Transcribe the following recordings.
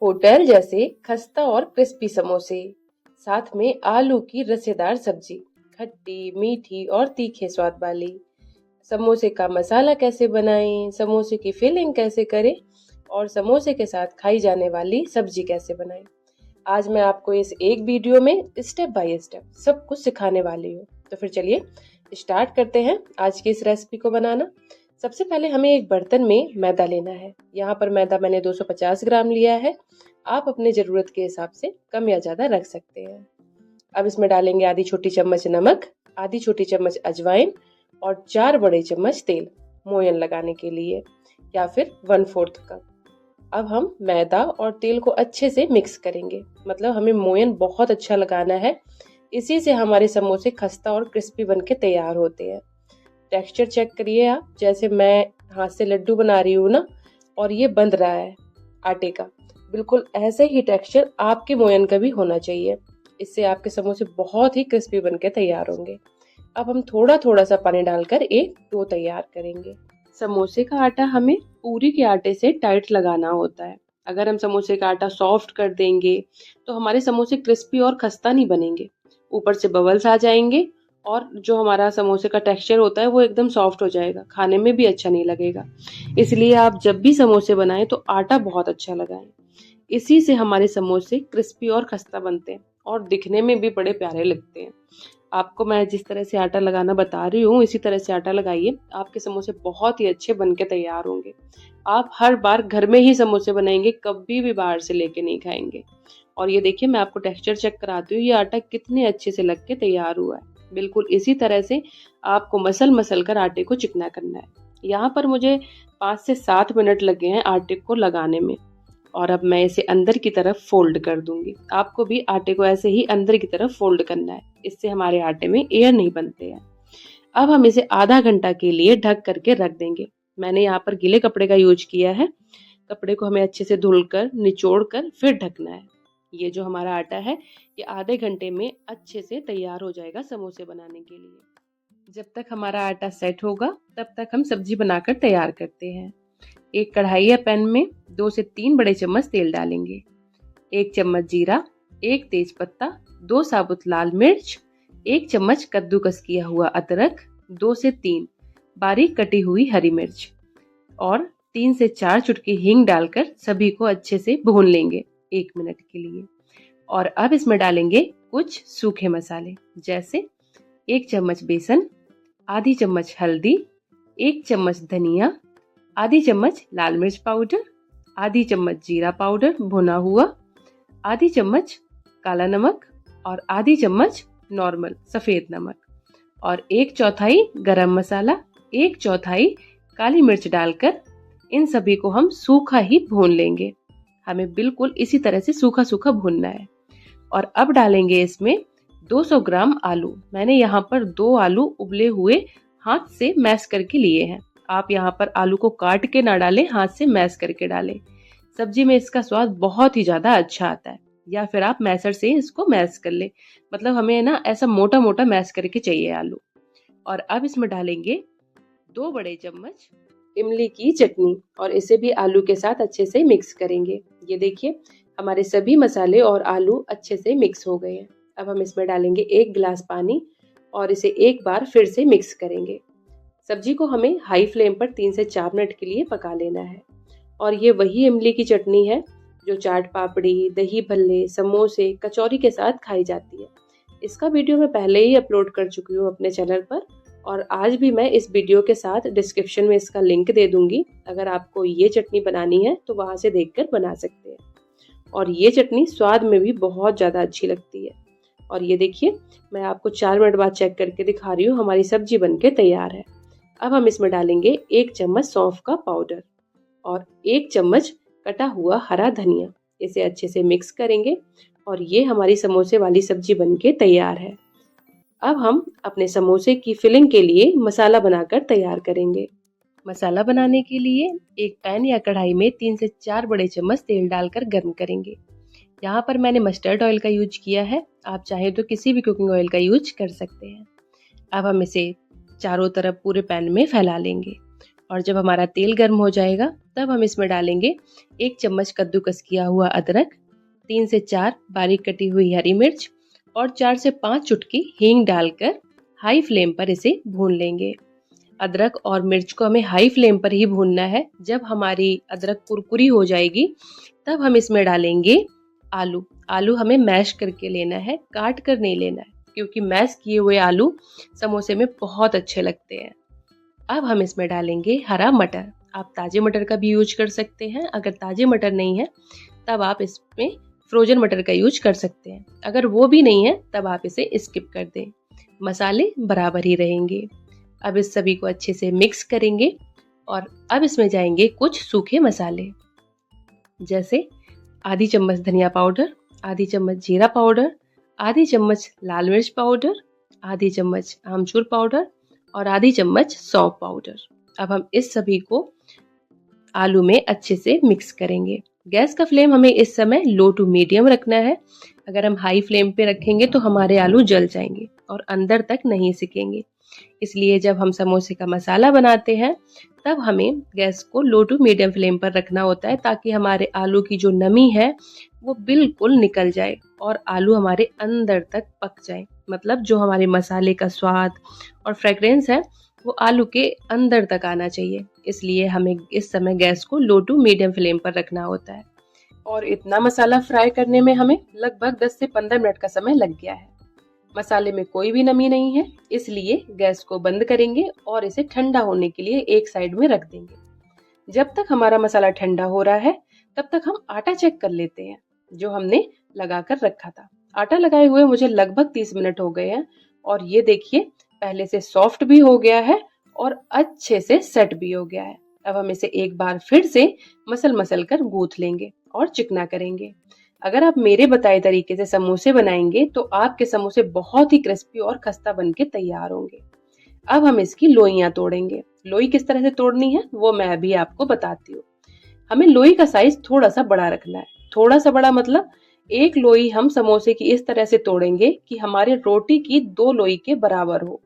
Hotel जैसे खस्ता और क्रिस्पी समोसे, साथ में आलू की रसेदार सब्जी, खट्टी मीठी और तीखे स्वाद वाली। समोसे का मसाला कैसे बनाएं, समोसे की फिलिंग कैसे करें और समोसे के साथ खाई जाने वाली सब्जी कैसे बनाएं, आज मैं आपको इस एक वीडियो में स्टेप बाय स्टेप सब कुछ सिखाने वाली हूँ। तो फिर चलिए स्टार्ट करते हैं आज की इस रेसिपी को बनाना। सबसे पहले हमें एक बर्तन में मैदा लेना है। यहाँ पर मैदा मैंने 250 ग्राम लिया है। आप अपने जरूरत के हिसाब से कम या ज्यादा रख सकते हैं। अब इसमें डालेंगे आधी छोटी चम्मच नमक, आधी छोटी चम्मच अजवाइन और 4 बड़े चम्मच तेल मोयन लगाने के लिए, या फिर 1/4 कप। अब हम मैदा और तेल को अच्छे से मिक्स करेंगे, मतलब हमें मोयन बहुत अच्छा लगाना है। इसी से हमारे समोसे खस्ता और क्रिस्पी बनके तैयार होते हैं। टेक्सचर चेक करिए आप, जैसे मैं हाथ से लड्डू बना रही हूँ ना, और ये बंध रहा है आटे का, बिल्कुल ऐसे ही टेक्सचर आपके मोयन का भी होना चाहिए। इससे आपके समोसे बहुत ही क्रिस्पी बनके तैयार होंगे। अब हम थोड़ा थोड़ा सा पानी डालकर एक डो तैयार करेंगे। समोसे का आटा हमें पूरी के आटे से टाइट लगाना होता है। अगर हम समोसे का आटा सॉफ्ट कर देंगे तो हमारे समोसे क्रिस्पी और खस्ता नहीं बनेंगे, ऊपर से बबल्स आ जाएंगे और जो हमारा समोसे का टेक्सचर होता है वो एकदम सॉफ्ट हो जाएगा, खाने में भी अच्छा नहीं लगेगा। इसलिए आप जब भी समोसे बनाएं तो आटा बहुत अच्छा लगाएं। इसी से हमारे समोसे क्रिस्पी और खस्ता बनते हैं और दिखने में भी बड़े प्यारे लगते हैं। आपको मैं जिस तरह से आटा लगाना बता रही हूँ इसी तरह से आटा लगाइए, आपके समोसे बहुत ही अच्छे बनके तैयार होंगे। आप हर बार घर में ही समोसे बनाएंगे, कभी भी बाहर से लेके नहीं खाएंगे। और ये देखिए, मैं आपको टेक्सचर चेक कराती हूँ, ये आटा कितने अच्छे से लग के तैयार हुआ है। बिल्कुल इसी तरह से आपको मसल कर आटे को चिकना करना है। यहाँ पर मुझे 5 से 7 मिनट लगे हैं आटे को लगाने में। और अब मैं इसे अंदर की तरफ फोल्ड कर दूंगी। आपको भी आटे को ऐसे ही अंदर की तरफ फोल्ड करना है, इससे हमारे आटे में एयर नहीं बनते हैं। अब हम इसे आधा घंटा के लिए ढक करके रख देंगे। मैंने यहाँ पर गीले कपड़े का यूज किया है। कपड़े को हमें अच्छे से धुलकर निचोड़ कर फिर ढकना है। ये जो हमारा आटा है ये आधे घंटे में अच्छे से तैयार हो जाएगा समोसे बनाने के लिए। जब तक हमारा आटा सेट होगा तब तक हम सब्जी बनाकर तैयार करते हैं। एक कढ़ाई या पैन में 2 से 3 बड़े चम्मच तेल डालेंगे। 1 चम्मच जीरा, 1 तेज पत्ता, 2 साबुत लाल मिर्च, 1 चम्मच कद्दूकस किया हुआ अदरक, 2 से 3 बारीक कटी हुई हरी मिर्च और 3 से 4 चुटकी हींग डालकर सभी को अच्छे से भून लेंगे 1 मिनट के लिए। और अब इसमें डालेंगे कुछ सूखे मसाले, जैसे 1 चम्मच बेसन, आधी चम्मच हल्दी, 1 चम्मच धनिया, आधी चम्मच लाल मिर्च पाउडर, आधी चम्मच जीरा पाउडर भुना हुआ, आधी चम्मच काला नमक और आधी चम्मच नॉर्मल सफेद नमक और 1/4 गरम मसाला, 1/4 काली मिर्च डालकर इन सभी को हम सूखा ही भून लेंगे। हमें बिल्कुल इसी तरह से सूखा सूखा भूनना है। और अब डालेंगे इसमें 200 ग्राम आलू। मैंने यहाँ पर 2 आलू उबले हुए हाथ से मैश करके लिए हैं। आप यहाँ पर आलू को काट के ना डालें, हाथ से मैश करके डालें। सब्जी में इसका स्वाद बहुत ही ज्यादा अच्छा आता है। या फिर आप मैशर से इसको मैश कर ले, मतलब हमें ना ऐसा मोटा मोटा मैश करके चाहिए आलू। और अब इसमें डालेंगे 2 बड़े चम्मच इमली की चटनी और इसे भी आलू के साथ अच्छे से मिक्स करेंगे। ये देखिए, हमारे सभी मसाले और आलू अच्छे से मिक्स हो गए हैं। अब हम इसमें डालेंगे 1 गिलास पानी और इसे एक बार फिर से मिक्स करेंगे। सब्जी को हमें हाई फ्लेम पर 3 से 4 मिनट के लिए पका लेना है। और ये वही इमली की चटनी है जो चाट पापड़ी, दही भल्ले, समोसे, कचौरी के साथ खाई जाती है। इसका वीडियो मैं पहले ही अपलोड कर चुकी हूँ अपने चैनल पर और आज भी मैं इस वीडियो के साथ डिस्क्रिप्शन में इसका लिंक दे दूंगी। अगर आपको ये चटनी बनानी है तो वहां से देखकर बना सकते हैं। और ये चटनी स्वाद में भी बहुत ज़्यादा अच्छी लगती है। और ये देखिए, मैं आपको 4 मिनट बाद चेक करके दिखा रही हूँ, हमारी सब्जी बनके तैयार है। अब हम इसमें डालेंगे 1 चम्मच सौंफ का पाउडर और 1 चम्मच कटा हुआ हरा धनिया। इसे अच्छे से मिक्स करेंगे और ये हमारी समोसे वाली सब्जी बनके तैयार है। अब हम अपने समोसे की फिलिंग के लिए मसाला बनाकर तैयार करेंगे। मसाला बनाने के लिए एक पैन या कढ़ाई में 3 से 4 बड़े चम्मच तेल डालकर गर्म करेंगे। यहाँ पर मैंने मस्टर्ड ऑयल का यूज किया है, आप चाहे तो किसी भी कुकिंग ऑयल का यूज कर सकते हैं। अब हम इसे चारों तरफ पूरे पैन में फैला लेंगे और जब हमारा तेल गर्म हो जाएगा तब हम इसमें डालेंगे 1 चम्मच कद्दूकस किया हुआ अदरक, 3 से 4 बारीक कटी हुई हरी मिर्च और 4 से 5 चुटकी हींग डालकर हाई फ्लेम पर इसे भून लेंगे। अदरक और मिर्च को हमें हाई फ्लेम पर ही भूनना है। जब हमारी अदरक कुरकुरी हो जाएगी तब हम इसमें डालेंगे आलू। आलू हमें मैश करके लेना है, काट कर नहीं लेना है, क्योंकि मैश किए हुए आलू समोसे में बहुत अच्छे लगते हैं। अब हम इसमें डालेंगे हरा मटर। आप ताजे मटर का भी यूज कर सकते हैं। अगर ताजे मटर नहीं है तब आप इसमें फ्रोजन मटर का यूज कर सकते हैं। अगर वो भी नहीं है तब आप इसे स्किप कर दें। मसाले बराबर ही रहेंगे। अब इस सभी को अच्छे से मिक्स करेंगे और अब इसमें जाएंगे कुछ सूखे मसाले, जैसे आधी चम्मच धनिया पाउडर, आधी चम्मच जीरा पाउडर, आधी चम्मच लाल मिर्च पाउडर, आधी चम्मच आमचूर पाउडर और आधी चम्मच सौंफ पाउडर। अब हम इस सभी को आलू में अच्छे से मिक्स करेंगे। गैस का फ्लेम हमें इस समय लो टू मीडियम रखना है। अगर हम हाई फ्लेम पे रखेंगे तो हमारे आलू जल जाएंगे और अंदर तक नहीं सिकेंगे। इसलिए जब हम समोसे का मसाला बनाते हैं तब हमें गैस को लो टू मीडियम फ्लेम पर रखना होता है, ताकि हमारे आलू की जो नमी है वो बिल्कुल निकल जाए और आलू हमारे अंदर तक पक जाए। मतलब जो हमारे मसाले का स्वाद और फ्रेग्रेंस है वो आलू के अंदर तक आना चाहिए। इसलिए हमें इस समय गैस को लो टू मीडियम फ्लेम पर रखना होता है। और इतना मसाला फ्राई करने में हमें लगभग 10 से 15 मिनट का समय लग गया है। मसाले में कोई भी नमी नहीं है, इसलिए गैस को बंद करेंगे और इसे ठंडा होने के लिए एक साइड में रख देंगे। जब तक हमारा मसाला ठंडा हो रहा है तब तक हम आटा चेक कर लेते हैं जो हमने लगाकर रखा था। आटा लगाए हुए मुझे लगभग 30 मिनट हो गए हैं और ये देखिए पहले से सॉफ्ट भी हो गया है और अच्छे से सेट भी हो गया है। अब हम इसे एक बार फिर से मसल कर गूंथ लेंगे और चिकना करेंगे। अगर आप मेरे बताए तरीके से समोसे बनाएंगे तो आपके समोसे बहुत ही क्रिस्पी और खस्ता बन के तैयार होंगे। अब हम इसकी लोइयां तोड़ेंगे। लोई किस तरह से तोड़नी है वो मैं अभी आपको बताती हूँ। हमें लोई का साइज थोड़ा सा बड़ा रखना है। थोड़ा सा बड़ा मतलब एक लोई हम समोसे की इस तरह से तोड़ेंगे कि हमारे रोटी की 2 लोई के बराबर हो।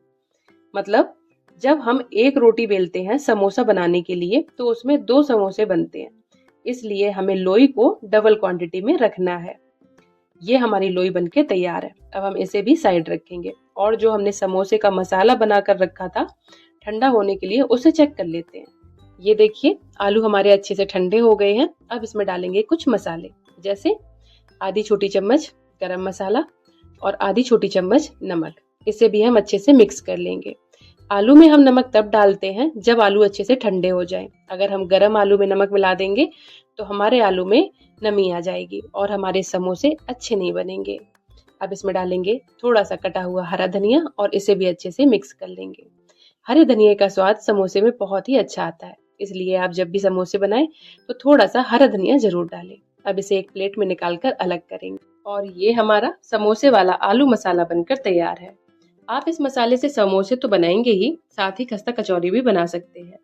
मतलब जब हम एक रोटी बेलते हैं समोसा बनाने के लिए तो उसमें 2 समोसे बनते हैं, इसलिए हमें लोई को डबल क्वांटिटी में रखना है। ये हमारी लोई बनके तैयार है। अब हम इसे भी साइड रखेंगे और जो हमने समोसे का मसाला बनाकर रखा था ठंडा होने के लिए उसे चेक कर लेते हैं। ये देखिए आलू हमारे अच्छे से ठंडे हो गए हैं। अब इसमें डालेंगे कुछ मसाले, जैसे आधी छोटी चम्मच गरम मसाला और आधी छोटी चम्मच नमक। इसे भी हम अच्छे से मिक्स कर लेंगे। आलू में हम नमक तब डालते हैं जब आलू अच्छे से ठंडे हो जाएं। अगर हम गरम आलू में नमक मिला देंगे तो हमारे आलू में नमी आ जाएगी और हमारे समोसे अच्छे नहीं बनेंगे। अब इसमें डालेंगे थोड़ा सा कटा हुआ हरा धनिया और इसे भी अच्छे से मिक्स कर लेंगे। हरे धनिया का स्वाद समोसे में बहुत ही अच्छा आता है, इसलिए आप जब भी समोसे बनाएं तो थोड़ा सा हरा धनिया जरूर डालें। अब इसे एक प्लेट में निकालकर अलग करेंगे और ये हमारा समोसे वाला आलू मसाला बनकर तैयार है। आप इस मसाले से समोसे तो बनाएंगे ही, साथ ही खस्ता कचौरी भी बना सकते हैं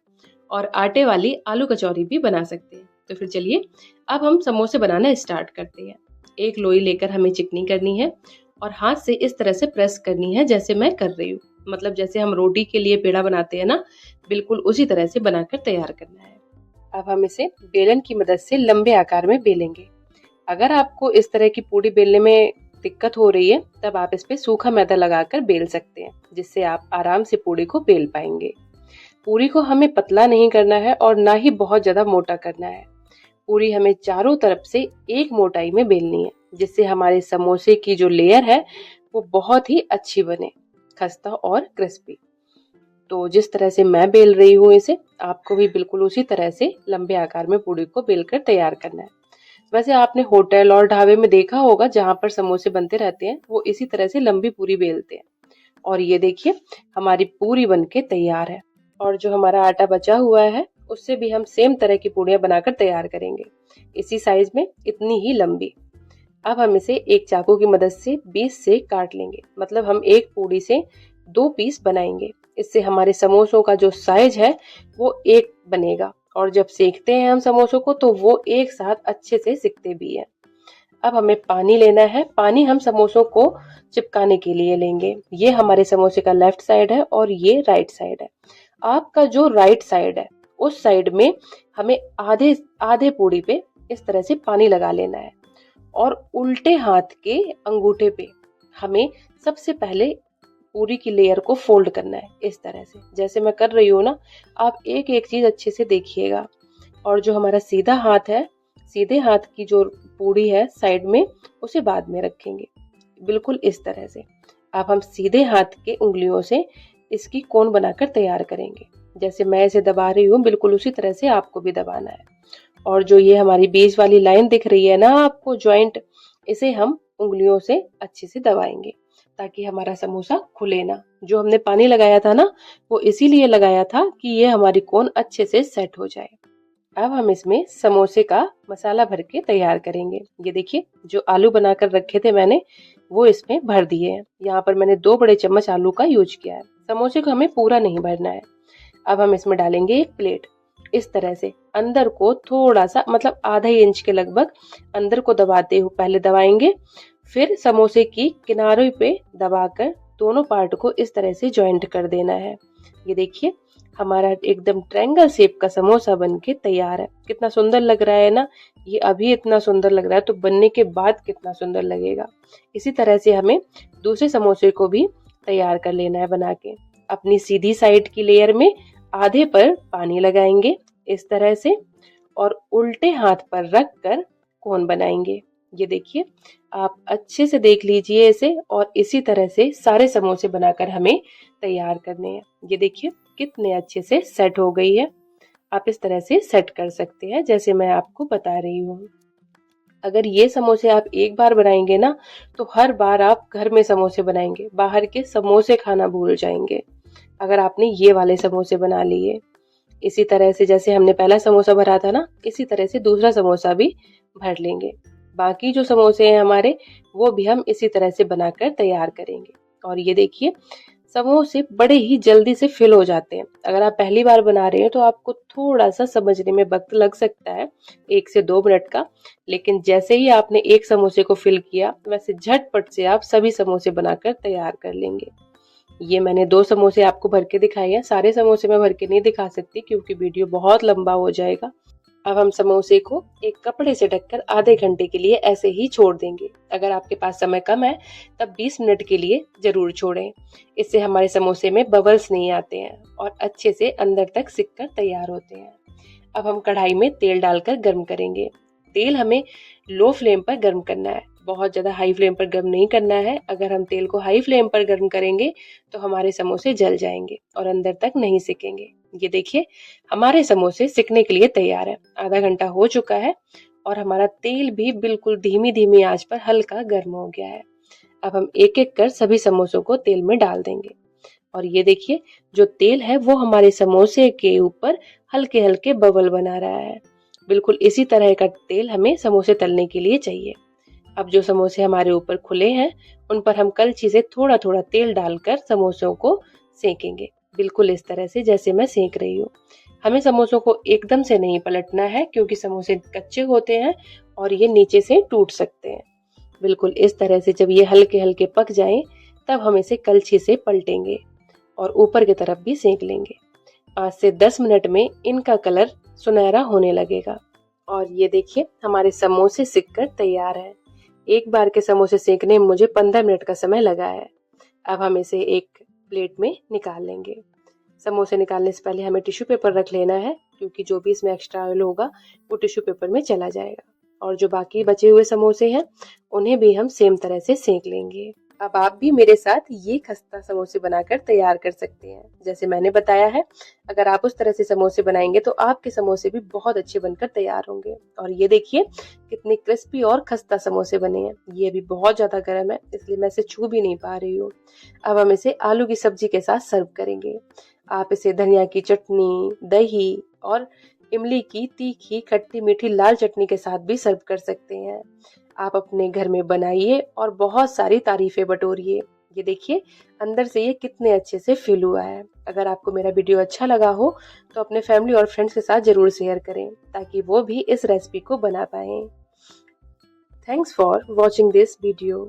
और आटे वाली आलू कचौरी भी बना सकते हैं। तो फिर चलिए अब हम समोसे बनाना स्टार्ट करते हैं। एक लोई लेकर हमें चिकनी करनी है और हाथ से इस तरह से प्रेस करनी है जैसे मैं कर रही हूँ। मतलब जैसे हम रोटी के लिए पेड़ा बनाते हैं ना, बिल्कुल उसी तरह से बनाकर तैयार करना है। अब हम इसे बेलन की मदद से लंबे आकार में बेलेंगे। अगर आपको इस तरह की पूड़ी बेलने में दिक्कत हो रही है तब आप इस पे सूखा मैदा लगाकर बेल सकते हैं, जिससे आप आराम से पूड़ी को बेल पाएंगे। पूरी को हमें पतला नहीं करना है और ना ही बहुत ज्यादा मोटा करना है। पूरी हमें चारों तरफ से एक मोटाई में बेलनी है, जिससे हमारे समोसे की जो लेयर है वो बहुत ही अच्छी बने, खस्ता और क्रिस्पी। तो जिस तरह से मैं बेल रही हूँ इसे, आपको भी बिल्कुल उसी तरह से लंबे आकार में पूरी को बेलकर तैयार करना है। वैसे आपने होटल और ढाबे में देखा होगा जहाँ पर समोसे बनते रहते हैं, वो इसी तरह से लंबी पूरी बेलते हैं। और ये देखिए हमारी पूरी बनके तैयार है। और जो हमारा आटा बचा हुआ है उससे भी हम सेम तरह की पूड़ियाँ बनाकर तैयार करेंगे, इसी साइज में, इतनी ही लंबी। अब हम इसे एक चाकू की मदद से बीच से काट लेंगे। मतलब हम एक पूड़ी से 2 पीस बनाएंगे। इससे हमारे समोसों का जो साइज है वो एक बनेगा और जब सेकते हैं हम समोसों को तो वो एक साथ अच्छे से सिकते भी हैं। अब हमें पानी लेना है। पानी हम समोसों को चिपकाने के लिए लेंगे। ये हमारे समोसे का लेफ्ट साइड है और ये राइट साइड है। आपका जो राइट साइड है उस साइड में हमें आधे आधे पूड़ी पे इस तरह से पानी लगा लेना है और उल्टे हाथ के अंगूठे पे हमें सबसे पहले पूरी की लेयर को फोल्ड करना है इस तरह से, जैसे मैं कर रही हूँ ना। आप एक एक चीज अच्छे से देखिएगा। और जो हमारा सीधा हाथ है, सीधे हाथ की जो पूड़ी है साइड में, उसे बाद में रखेंगे बिल्कुल इस तरह से। अब हम सीधे हाथ के उंगलियों से इसकी कोन बनाकर तैयार करेंगे। जैसे मैं इसे दबा रही हूँ बिल्कुल उसी तरह से आपको भी दबाना है। और जो ये हमारी बीच वाली लाइन दिख रही है ना आपको, जॉइंट, इसे हम उंगलियों से अच्छे से दबाएंगे ताकि हमारा समोसा खुले ना। जो हमने पानी लगाया था ना, वो इसीलिए लगाया था कि ये हमारी कोन अच्छे से सेट हो जाए। अब हम इसमें समोसे का मसाला भर के तैयार करेंगे। ये देखिए, जो आलू बनाकर रखे थे मैंने, वो इसमें भर दिए हैं। यहाँ पर मैंने 2 बड़े चम्मच आलू का यूज किया है। समोसे को हमें पूरा नहीं भरना है। अब हम इसमें डालेंगे एक प्लेट। इस तरह से अंदर को थोड़ा सा, मतलब आधा इंच के लगभग अंदर को दबाते हुए पहले दबाएंगे, फिर समोसे की किनारों पे दबाकर दोनों पार्ट को इस तरह से जॉइंट कर देना है। ये देखिए, हमारा एकदम ट्रायंगल शेप का समोसा बनके तैयार है। कितना सुंदर लग रहा है ना। ये अभी इतना सुंदर लग रहा है तो बनने के बाद कितना सुंदर लगेगा। इसी तरह से हमें दूसरे समोसे को भी तैयार कर लेना है बना के। अपनी सीधी साइड की लेयर में आधे पर पानी लगाएंगे इस तरह से और उल्टे हाथ पर रख कर कोन बनाएंगे। ये देखिए, आप अच्छे से देख लीजिए इसे। और इसी तरह से सारे समोसे बनाकर हमें तैयार करने हैं। ये देखिए कितने अच्छे से सेट हो गई है। आप इस तरह से सेट कर सकते हैं जैसे मैं आपको बता रही हूँ। अगर ये समोसे आप एक बार बनाएंगे ना, तो हर बार आप घर में समोसे बनाएंगे, बाहर के समोसे खाना भूल जाएंगे अगर आपने ये वाले समोसे बना लिए। इसी तरह से जैसे हमने पहला समोसा भरा था ना, इसी तरह से दूसरा समोसा भी भर लेंगे। बाकी जो समोसे हैं हमारे, वो भी हम इसी तरह से बनाकर तैयार करेंगे। और ये देखिए, समोसे बड़े ही जल्दी से फिल हो जाते हैं। अगर आप पहली बार बना रहे हैं तो आपको थोड़ा सा समझने में वक्त लग सकता है, 1 से 2 मिनट का। लेकिन जैसे ही आपने एक समोसे को फिल किया, वैसे झटपट से आप सभी समोसे बनाकर तैयार कर लेंगे। ये मैंने 2 समोसे आपको भर के दिखाए हैं। सारे समोसे मैं भर के नहीं दिखा सकती क्योंकि वीडियो बहुत लंबा हो जाएगा। अब हम समोसे को एक कपड़े से ढककर आधे घंटे के लिए ऐसे ही छोड़ देंगे। अगर आपके पास समय कम है तब 20 मिनट के लिए जरूर छोड़ें। इससे हमारे समोसे में बबल्स नहीं आते हैं और अच्छे से अंदर तक सिक कर तैयार होते हैं। अब हम कढ़ाई में तेल डालकर गर्म करेंगे। तेल हमें लो फ्लेम पर गर्म करना है, बहुत ज़्यादा हाई फ्लेम पर गर्म नहीं करना है। अगर हम तेल को हाई फ्लेम पर गर्म करेंगे तो हमारे समोसे जल जाएंगे और अंदर तक नहीं सिकेंगे। ये देखिए, हमारे समोसे सिकने के लिए तैयार है। आधा घंटा हो चुका है और हमारा तेल भी बिल्कुल धीमी धीमी आंच पर हल्का गर्म हो गया है। अब हम एक एक कर सभी समोसों को तेल में डाल देंगे। और ये देखिए, जो तेल है वो हमारे समोसे के ऊपर हल्के हल्के बबल बना रहा है। बिल्कुल इसी तरह का तेल हमें समोसे तलने के लिए चाहिए। अब जो समोसे हमारे ऊपर खुले हैं, उन पर हम कलछी से थोड़ा थोड़ा तेल डालकर समोसों को सेकेंगे, बिल्कुल इस तरह से जैसे मैं सेक रही हूँ। हमें समोसों को एकदम से नहीं पलटना है क्योंकि समोसे कच्चे होते हैं और ये नीचे से टूट सकते हैं। बिल्कुल इस तरह से जब ये हल्के हल्के पक जाएं, तब हम इसे कलछी से पलटेंगे और ऊपर की तरफ भी सेक लेंगे। 5 से 10 मिनट में इनका कलर सुनहरा होने लगेगा। और ये देखिए, हमारे समोसे सिककर तैयार है। एक बार के समोसे सेकने में मुझे 15 मिनट का समय लगा है। अब हम इसे एक प्लेट में निकाल लेंगे। समोसे निकालने से पहले हमें टिश्यू पेपर रख लेना है क्योंकि जो भी इसमें एक्स्ट्रा ऑयल होगा वो टिश्यू पेपर में चला जाएगा। और जो बाकी बचे हुए समोसे हैं, उन्हें भी हम सेम तरह से सेक लेंगे। अब आप भी मेरे साथ ये खस्ता समोसे बनाकर तैयार कर सकते हैं जैसे मैंने बताया है। अगर आप उस तरह से समोसे बनाएंगे तो आपके समोसे भी बहुत अच्छे बनकर तैयार होंगे। और ये देखिए, कितने क्रिस्पी और खस्ता समोसे बने हैं। ये भी बहुत ज्यादा गर्म है, इसलिए मैं इसे छू भी नहीं पा रही हूँ। अब हम इसे आलू की सब्जी के साथ सर्व करेंगे। आप इसे धनिया की चटनी, दही और इमली की तीखी खट्टी मीठी लाल चटनी के साथ भी सर्व कर सकते हैं। आप अपने घर में बनाइए और बहुत सारी तारीफें बटोरिए। ये देखिए, अंदर से ये कितने अच्छे से फिल हुआ है। अगर आपको मेरा वीडियो अच्छा लगा हो तो अपने फैमिली और फ्रेंड्स के साथ जरूर शेयर करें ताकि वो भी इस रेसिपी को बना पाएं। Thanks for watching this video.